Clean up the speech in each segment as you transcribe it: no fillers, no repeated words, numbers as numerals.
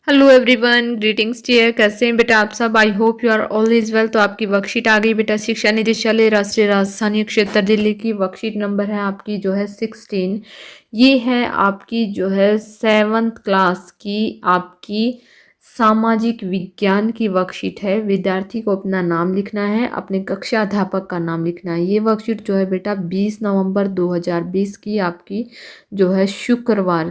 Hello everyone, greetings dear. कैसे हैं बेटा आप सब? I hope you are all is well. तो आपकी वर्कशीट आ गई बेटा। शिक्षा निदेशालय राष्ट्रीय राजधानी क्षेत्र दिल्ली की वर्कशीट नंबर है आपकी जो है 16। ये है आपकी जो है 7th क्लास की आपकी सामाजिक विज्ञान की वर्कशीट है। विद्यार्थी को अपना नाम लिखना है, अपने कक्षा अध्यापक का नाम लिखना है। ये वर्कशीट जो है बेटा 20 नवंबर 2020 की आपकी जो है शुक्रवार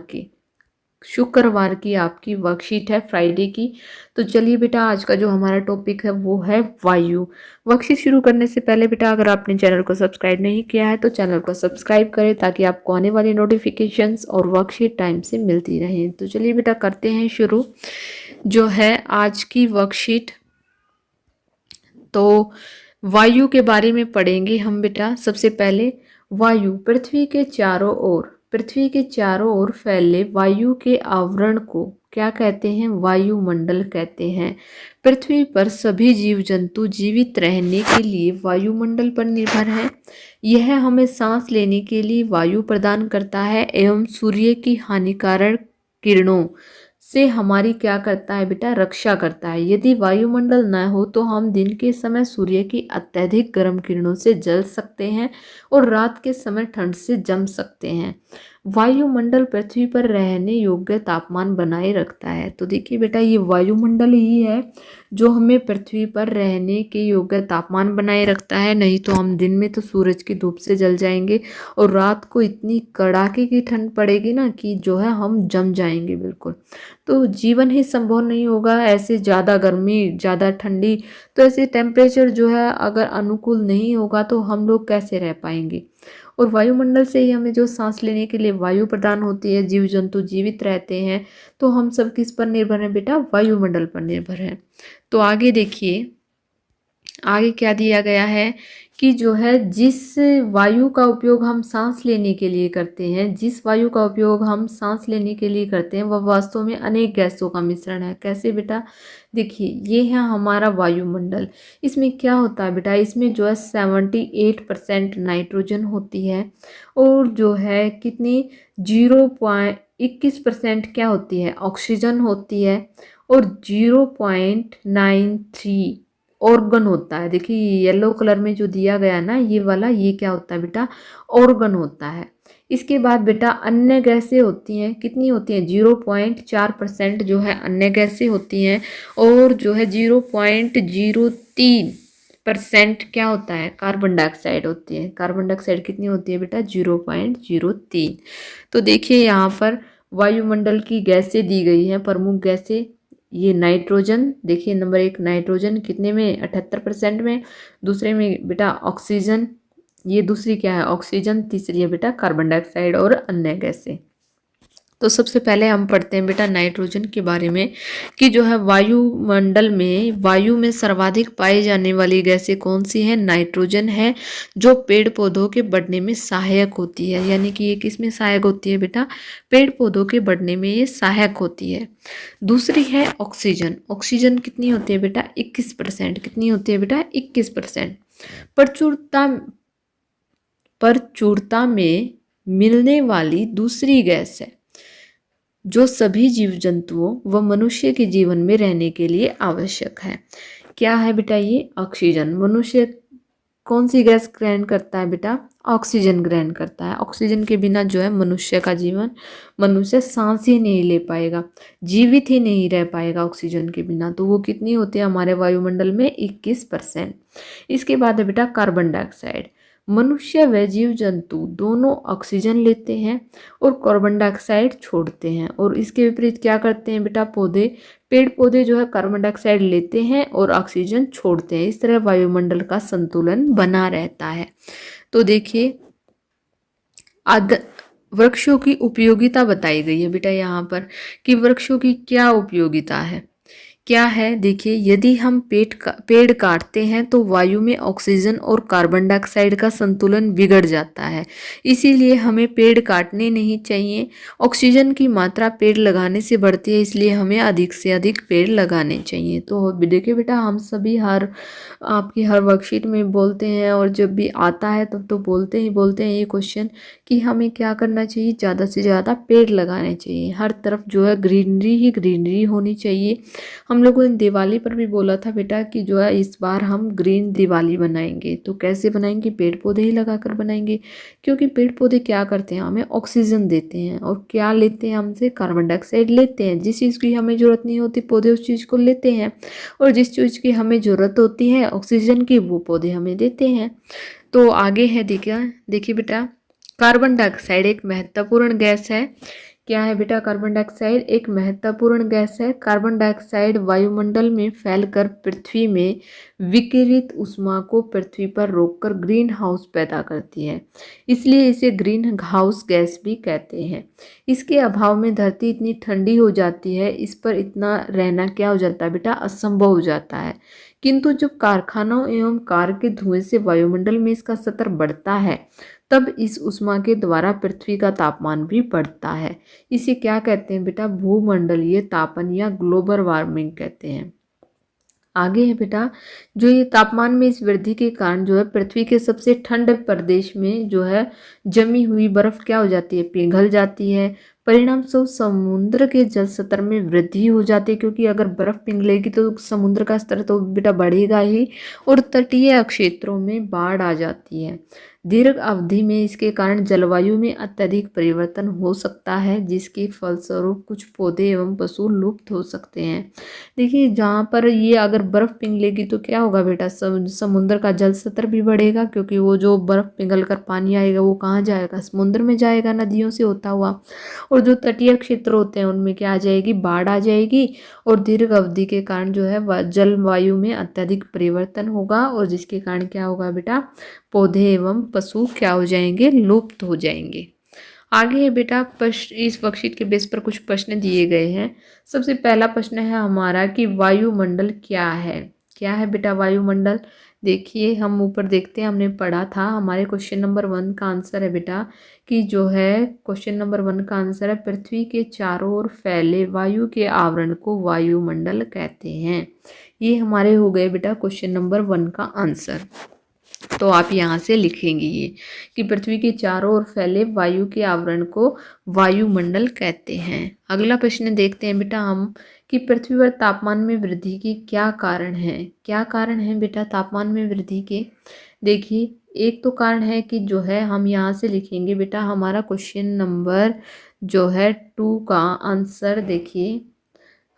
की आपकी वर्कशीट है, फ्राइडे की। तो चलिए बेटा, आज का जो हमारा टॉपिक है वो है वायु। वर्कशीट शुरू करने से पहले बेटा, अगर आपने चैनल को सब्सक्राइब नहीं किया है तो चैनल को सब्सक्राइब करें ताकि आपको आने वाली नोटिफिकेशंस और वर्कशीट टाइम से मिलती रहें। तो चलिए बेटा, करते हैं शुरू जो है आज की वर्कशीट। तो वायु के बारे में पढ़ेंगे हम बेटा। सबसे पहले वायु पृथ्वी के चारों ओर फैले वायु के आवरण को क्या कहते हैं? वायुमंडल कहते हैं। पृथ्वी पर सभी जीव जंतु जीवित रहने के लिए वायुमंडल पर निर्भर है। यह हमें सांस लेने के लिए वायु प्रदान करता है एवं सूर्य की हानिकारक किरणों से हमारी क्या करता है बेटा? रक्षा करता है। यदि वायुमंडल न हो तो हम दिन के समय सूर्य की अत्यधिक गर्म किरणों से जल सकते हैं और रात के समय ठंड से जम सकते हैं। वायुमंडल पृथ्वी पर रहने योग्य तापमान बनाए रखता है। तो देखिए बेटा, ये वायुमंडल ही है जो हमें पृथ्वी पर रहने के योग्य तापमान बनाए रखता है। नहीं तो हम दिन में तो सूरज की धूप से जल जाएंगे और रात को इतनी कड़ाके की ठंड पड़ेगी ना कि जो है हम जम जाएंगे बिल्कुल। तो जीवन ही संभव नहीं होगा। ऐसे ज़्यादा गर्मी, ज़्यादा ठंडी, तो ऐसे टेम्परेचर जो है अगर अनुकूल नहीं होगा तो हम लोग कैसे रह पाएंगे। और वायुमंडल से ही हमें जो सांस लेने के लिए वायु प्रदान होती है, जीव जंतु जीवित रहते हैं। तो हम सब किस पर निर्भर हैं बेटा? वायुमंडल पर निर्भर है। तो आगे देखिए, आगे क्या दिया गया है कि जो है जिस वायु का उपयोग हम सांस लेने के लिए करते हैं, जिस वायु का उपयोग हम सांस लेने के लिए करते हैं वह वास्तव में अनेक गैसों का मिश्रण है। कैसे बेटा? देखिए, ये है हमारा वायुमंडल। इसमें क्या होता है बेटा? इसमें जो है 78% नाइट्रोजन होती है और जो है कितनी 0.21% क्या होती है? ऑक्सीजन होती है और 0.93 ऑर्गन होता है। देखिए येलो कलर में जो दिया गया है ना, ये वाला, ये क्या होता है बेटा? ऑर्गन होता है। इसके बाद बेटा अन्य गैसें होती हैं। कितनी होती हैं? 0.4% जो है अन्य गैसें होती हैं और जो है 0.03% क्या होता है? कार्बन डाइऑक्साइड होती है। कार्बन डाइऑक्साइड कितनी होती है बेटा? 0.03। तो देखिए यहाँ पर वायुमंडल की गैसें दी गई हैं, प्रमुख गैसें। ये नाइट्रोजन, देखिए नंबर 1 नाइट्रोजन कितने में? 78% में। दूसरे में बेटा ऑक्सीजन, ये दूसरी क्या है? ऑक्सीजन। तीसरी है बेटा कार्बन डाइऑक्साइड और अन्य गैसें। तो सबसे पहले हम पढ़ते हैं बेटा नाइट्रोजन के बारे में कि जो है वायुमंडल में, वायु में सर्वाधिक पाई जाने वाली गैसें कौन सी हैं? नाइट्रोजन है, जो पेड़ पौधों के बढ़ने में सहायक होती है। यानी कि ये किस में सहायक होती है बेटा? पेड़ पौधों के बढ़ने में ये सहायक होती है। दूसरी है ऑक्सीजन। ऑक्सीजन कितनी होती है बेटा? 21%। कितनी होती है बेटा? 21%। प्रचुरता प्रचुरता में मिलने वाली दूसरी गैस है जो सभी जीव जंतुओं व मनुष्य के जीवन में रहने के लिए आवश्यक है। क्या है बेटा? ये ऑक्सीजन। मनुष्य कौन सी गैस ग्रहण करता है बेटा? ऑक्सीजन ग्रहण करता है। ऑक्सीजन के बिना जो है मनुष्य का जीवन, मनुष्य सांस ही नहीं ले पाएगा, जीवित ही नहीं रह पाएगा ऑक्सीजन के बिना। तो वो कितनी होती है हमारे वायुमंडल में? 21%। इसके बाद है बेटा कार्बन डाइऑक्साइड। मनुष्य व जीव जंतु दोनों ऑक्सीजन लेते हैं और कार्बन डाइऑक्साइड छोड़ते हैं। और इसके विपरीत क्या करते हैं बेटा? पेड़ पौधे जो है कार्बन डाइऑक्साइड लेते हैं और ऑक्सीजन छोड़ते हैं। इस तरह वायुमंडल का संतुलन बना रहता है। तो देखिए वृक्षों की उपयोगिता बताई गई है बेटा यहाँ पर कि वृक्षों की क्या उपयोगिता है। क्या है देखिए, यदि हम पेड़ काटते हैं तो वायु में ऑक्सीजन और कार्बन डाइऑक्साइड का संतुलन बिगड़ जाता है। इसीलिए हमें पेड़ काटने नहीं चाहिए। ऑक्सीजन की मात्रा पेड़ लगाने से बढ़ती है, इसलिए हमें अधिक से अधिक पेड़ लगाने चाहिए। तो देखिए बेटा, हम सभी आपकी हर वर्कशीट में बोलते हैं, और जब भी आता है तब तो बोलते हैं ये क्वेश्चन कि हमें क्या करना चाहिए, ज़्यादा से ज़्यादा पेड़ लगाने चाहिए। हर तरफ जो है ग्रीनरी ही ग्रीनरी होनी चाहिए। हम लोगों ने दिवाली पर भी बोला था बेटा कि जो है इस बार हम ग्रीन दिवाली बनाएंगे। तो कैसे बनाएंगे, पेड़ पौधे ही लगाकर बनाएंगे, क्योंकि पेड़ पौधे क्या करते हैं, हमें ऑक्सीजन देते हैं। और क्या लेते हैं हमसे, कार्बन डाइऑक्साइड लेते हैं। जिस चीज़ की हमें ज़रूरत नहीं होती पौधे उस चीज़ को लेते हैं, और जिस चीज़ की हमें ज़रूरत होती है ऑक्सीजन की, वो पौधे हमें देते हैं। तो आगे है देखिए, देखिए बेटा, कार्बन डाइऑक्साइड एक महत्वपूर्ण गैस है। क्या है बेटा, कार्बन डाइऑक्साइड एक महत्वपूर्ण गैस है। कार्बन डाइऑक्साइड वायुमंडल में फैलकर पृथ्वी में विकिरित ऊष्मा को पृथ्वी पर रोककर ग्रीन हाउस पैदा करती है, इसलिए इसे ग्रीन हाउस गैस भी कहते हैं। इसके अभाव में धरती इतनी ठंडी हो जाती है, इस पर इतना रहना क्या हो जाता है बेटा, असंभव हो जाता है। किंतु जब कारखानों एवं कार के धुएं से वायुमंडल में इसका स्तर बढ़ता है, तब इस ऊष्मा के द्वारा पृथ्वी का तापमान भी बढ़ता है। इसे क्या कहते हैं बेटा, भूमंडलीय तापन या ग्लोबल वार्मिंग कहते हैं। आगे है बेटा, जो ये तापमान में इस वृद्धि के कारण जो है पृथ्वी के सबसे ठंड प्रदेश में जो है जमी हुई बर्फ क्या हो जाती है, पिघल जाती है। परिणाम स्वरूप समुद्र के जल स्तर में वृद्धि हो जाती है, क्योंकि अगर बर्फ पिघलेगी तो समुद्र का स्तर तो बेटा बढ़ेगा ही, और तटीय क्षेत्रों में बाढ़ आ जाती है। दीर्घ अवधि में इसके कारण जलवायु में अत्यधिक परिवर्तन हो सकता है, जिसके फलस्वरूप कुछ पौधे एवं पशु लुप्त हो सकते हैं। देखिए, जहाँ पर ये अगर बर्फ पिघलेगी तो क्या होगा बेटा, समुद्र का जल स्तर भी बढ़ेगा, क्योंकि वो जो बर्फ पिघल कर पानी आएगा वो कहाँ जाएगा, समुद्र में जाएगा, नदियों से होता हुआ। और जो तटीय क्षेत्र होते हैं उनमें क्या आ जाएगी, बाढ़ आ जाएगी। और दीर्घ अवधि के कारण जो है जलवायु में अत्यधिक परिवर्तन होगा, और जिसके कारण क्या होगा बेटा, पौधे एवं पशु क्या हो जाएंगे, लुप्त हो जाएंगे। आगे है बेटा, इस वर्कशीट के बेस पर कुछ प्रश्न दिए गए हैं। सबसे पहला प्रश्न है हमारा कि वायुमंडल क्या है। क्या है बेटा वायुमंडल, देखिए हम ऊपर देखते हैं, हमने पढ़ा था हमारे क्वेश्चन नंबर 1 का आंसर है बेटा कि जो है क्वेश्चन नंबर 1 का आंसर है, पृथ्वी के चारों ओर फैले वायु के आवरण को वायुमंडल कहते हैं। ये हमारे हो गए बेटा क्वेश्चन नंबर 1 का आंसर। तो आप यहाँ से लिखेंगे ये कि पृथ्वी के चारों ओर फैले वायु के आवरण को वायुमंडल कहते हैं। अगला प्रश्न देखते हैं बेटा हम कि पृथ्वी पर तापमान में वृद्धि के क्या कारण हैं। क्या कारण हैं बेटा तापमान में वृद्धि के, देखिए एक तो कारण है कि जो है हम यहाँ से लिखेंगे बेटा हमारा क्वेश्चन नंबर जो है 2 का आंसर। देखिए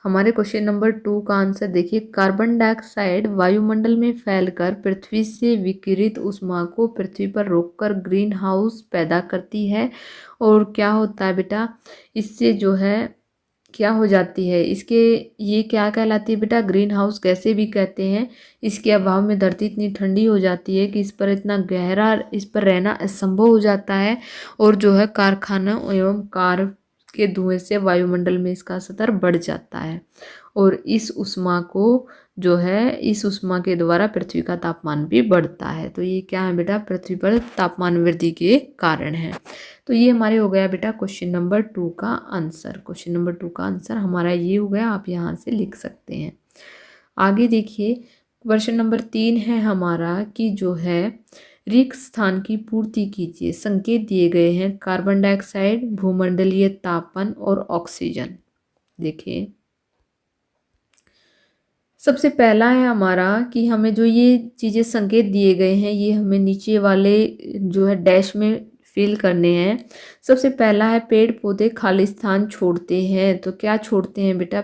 हमारे क्वेश्चन नंबर 2 का आंसर देखिए, कार्बन डाइऑक्साइड वायुमंडल में फैलकर पृथ्वी से विकिरित ऊष्मा को पृथ्वी पर रोककर ग्रीन हाउस पैदा करती है। और क्या होता है बेटा, इससे जो है क्या हो जाती है, इसके ये क्या कहलाती है बेटा, ग्रीन हाउस गैसें भी कहते हैं। इसके अभाव में धरती इतनी ठंडी हो जाती है कि इस पर इतना गहरा इस पर रहना असंभव हो जाता है। और जो है कारखाना एवं कार के धुएं से वायुमंडल में इसका स्तर बढ़ जाता है, और इस ऊष्मा को जो है इस ऊष्मा के द्वारा पृथ्वी का तापमान भी बढ़ता है। तो ये क्या है बेटा, पृथ्वी पर तापमान वृद्धि के कारण है। तो ये हमारे हो गया बेटा क्वेश्चन नंबर 2 का आंसर। क्वेश्चन नंबर 2 का आंसर हमारा ये हो गया, आप यहाँ से लिख सकते हैं। आगे देखिए क्वेश्चन नंबर 3 है हमारा कि जो है रिक्त स्थान की पूर्ति कीजिए। संकेत दिए गए हैं कार्बन डाइऑक्साइड, भूमंडलीय तापन और ऑक्सीजन। देखिए सबसे पहला है हमारा कि हमें जो ये चीज़ें संकेत दिए गए हैं ये हमें नीचे वाले जो है डैश में फिल करने हैं। सबसे पहला है पेड़ पौधे खाली स्थान छोड़ते हैं। तो क्या छोड़ते हैं बेटा,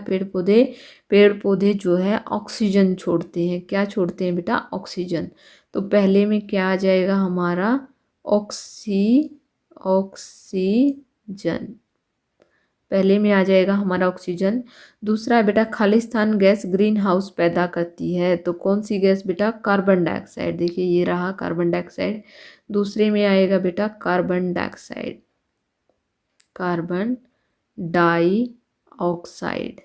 पेड़ पौधे जो है ऑक्सीजन छोड़ते हैं। क्या छोड़ते हैं बेटा, ऑक्सीजन। तो पहले में क्या आ जाएगा हमारा, ऑक्सीजन पहले में आ जाएगा हमारा ऑक्सीजन। दूसरा है बेटा खालिस्तान गैस ग्रीन हाउस पैदा करती है। तो कौन सी गैस बेटा, कार्बन डाइऑक्साइड। देखिए ये रहा कार्बन डाइऑक्साइड। दूसरे में आएगा बेटा कार्बन डाइऑक्साइड, कार्बन डाइऑक्साइड।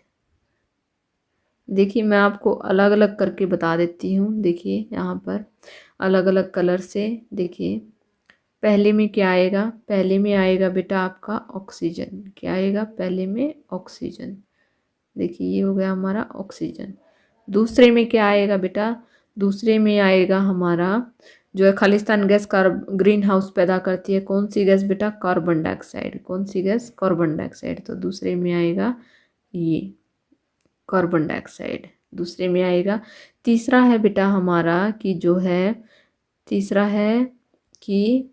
देखिए मैं आपको अलग अलग करके बता देती हूँ। देखिए यहाँ पर अलग अलग कलर से देखिए, पहले में क्या आएगा, पहले में आएगा बेटा आपका ऑक्सीजन। क्या आएगा पहले में? ऑक्सीजन। देखिए ये हो गया हमारा ऑक्सीजन। दूसरे में क्या आएगा बेटा? दूसरे में आएगा हमारा जो है खालिस्तान गैस ग्रीन हाउस पैदा करती है। कौन सी गैस बेटा? Carbon dioxide. कौन सी गैस? Carbon dioxide. तो दूसरे में आएगा ये कार्बन डाइऑक्साइड, दूसरे में आएगा। तीसरा है बेटा हमारा कि जो है, तीसरा है कि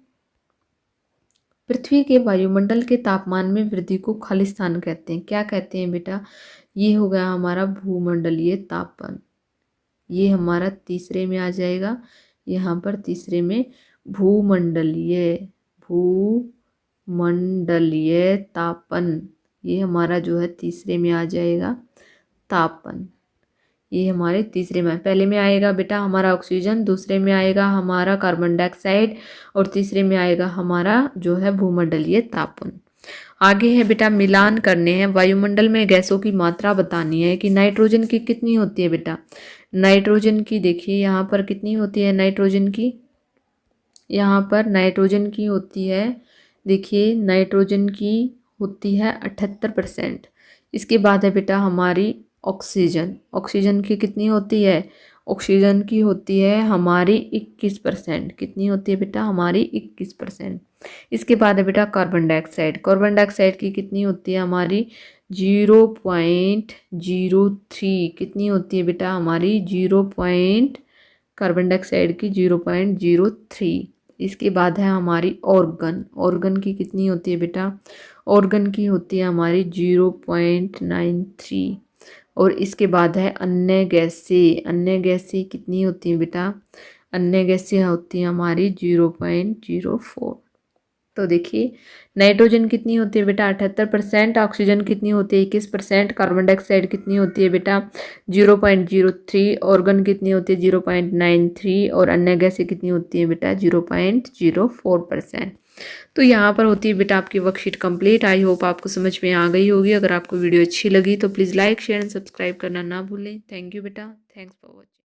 पृथ्वी के वायुमंडल के तापमान में वृद्धि को खालिस्तान कहते हैं। क्या कहते हैं बेटा? ये हो गया हमारा भूमंडलीय तापन। ये हमारा तीसरे में आ जाएगा। यहाँ पर तीसरे में भूमंडलीय, भूमंडलीय तापन, ये हमारा जो है तीसरे में आ जाएगा तापन। ये हमारे तीसरे में, पहले में आएगा बेटा हमारा ऑक्सीजन, दूसरे में आएगा हमारा कार्बन डाइऑक्साइड और तीसरे में आएगा हमारा जो है भूमंडलीय तापन। आगे है बेटा मिलान करने हैं। वायुमंडल में गैसों की मात्रा बतानी है कि नाइट्रोजन की कितनी होती है बेटा। नाइट्रोजन की देखिए यहाँ पर कितनी होती है नाइट्रोजन की, यहाँ पर नाइट्रोजन की होती है, देखिए नाइट्रोजन की होती है 78%। इसके बाद है बेटा हमारी ऑक्सीजन। ऑक्सीजन की कितनी होती है? ऑक्सीजन की होती है हमारी 21%। कितनी होती है बेटा? हमारी 21%। इसके बाद है बेटा कार्बन डाइऑक्साइड। कार्बन डाइऑक्साइड की कितनी होती है? हमारी 0.03। कितनी होती है बेटा? हमारी 0 पॉइंट, कार्बन डाइऑक्साइड की 0.03। इसके बाद है हमारी ऑर्गन। ऑर्गन की कितनी होती है बेटा? ऑर्गन की होती है हमारी 0.93। और इसके बाद है अन्य गैसें। अन्य गैसें कितनी होती हैं बेटा? अन्य गैसें होती हैं हमारी 0.04। तो देखिए नाइट्रोजन कितनी होती है बेटा? 78%। ऑक्सीजन कितनी होती है? 21%। कार्बन डाइऑक्साइड कितनी होती है बेटा? 0.03। ऑर्गन कितनी होती है? 0.93। और अन्य गैसें कितनी होती है बेटा? 0.04%। तो यहाँ पर होती है बेटा आपकी वर्कशीट कंप्लीट। आई होप आपको समझ में आ गई होगी। अगर आपको वीडियो अच्छी लगी तो please like share and subscribe करना ना भूलें। थैंक यू बेटा, थैंक्स फॉर वॉचिंग।